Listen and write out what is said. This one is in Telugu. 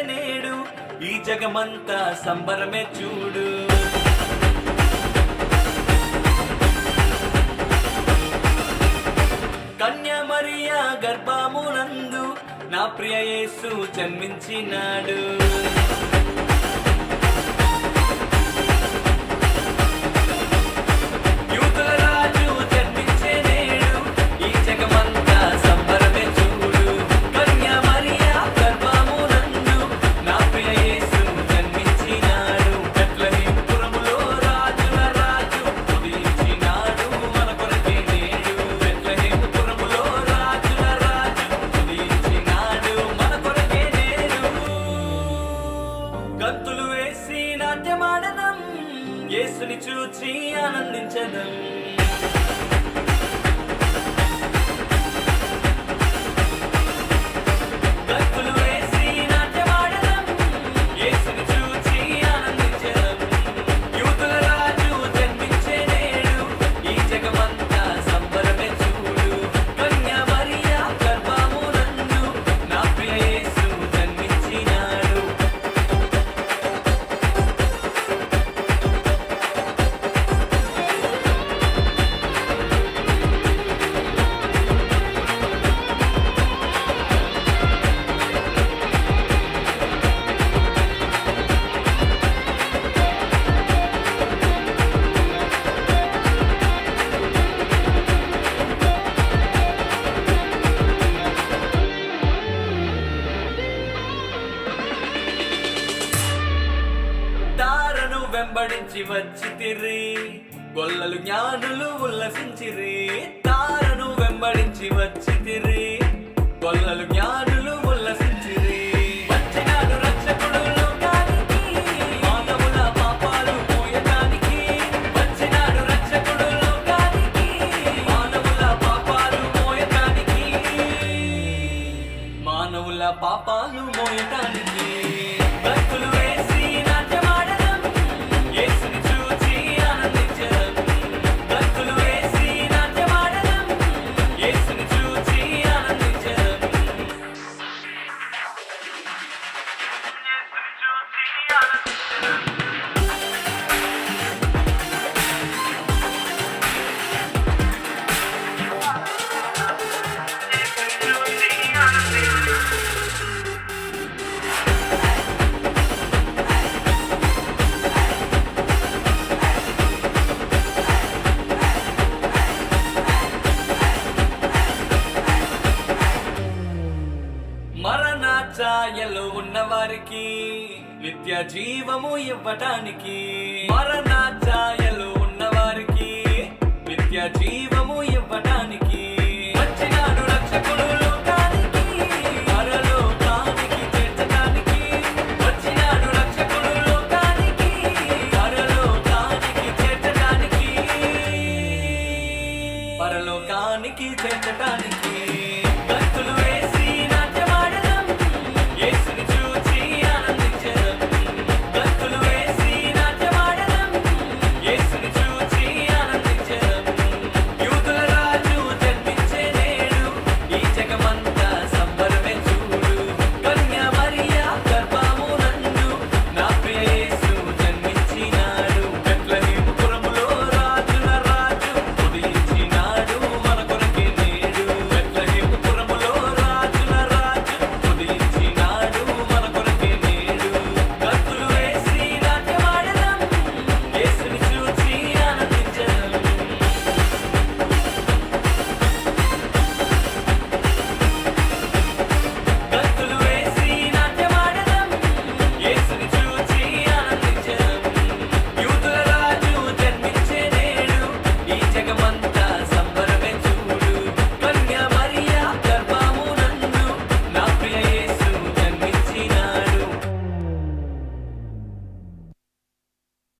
నేడు ఈ జగమంతా సంబరమే చూడు. కన్య మరియా గర్భమునందు నా ప్రియ యేసు జన్మించినాడు. గంతులు వేసి నాట్యమాడనం, యేసుని చూచి ఆనందించడం. గంతులు వేసి నాట్యమాడనం, యేసుని చూచి ఆనందించడం. యూదుల రాజు జన్మించే నేడు ఈ జగమంతా సంబరమే చూడు. కన్య మరియా గర్భమునందు నా ప్రియ యేసు జన్మించినాడు. తారను వెంబడించి వచ్చితిరి, గొల్లలు జ్ఞానులు ఉల్లసించిరి. తారను వెంబడించి వచ్చితిరి, గొల్లలు జ్ఞానులు ఉల్లసించిరి. వచ్చినాడు రక్షకుడు లోకానికి, మానవుల పాపాలు మోయడానికి. వచ్చినాడు రక్షకుడు లోకానికి, మానవుల పాపాలు మోయడానికి. మానవుల పాపాలు మోయడానికి. భక్తులు వేసి నాట్యమాడడం, యేసుని చూచి ఆనందించడం. భక్తులు వేసి నాట్యమాడడం, యేసుని చూచి ఆనందించడం. మరణ ఛాయలో ఉన్నవారికి నిత్య జీవము ఇవ్వటానికి. మరణ ఛాయలో ఉన్నవారికి నిత్య జీవము ఇవ్వటానికి వచ్చినాడు రక్షకుడు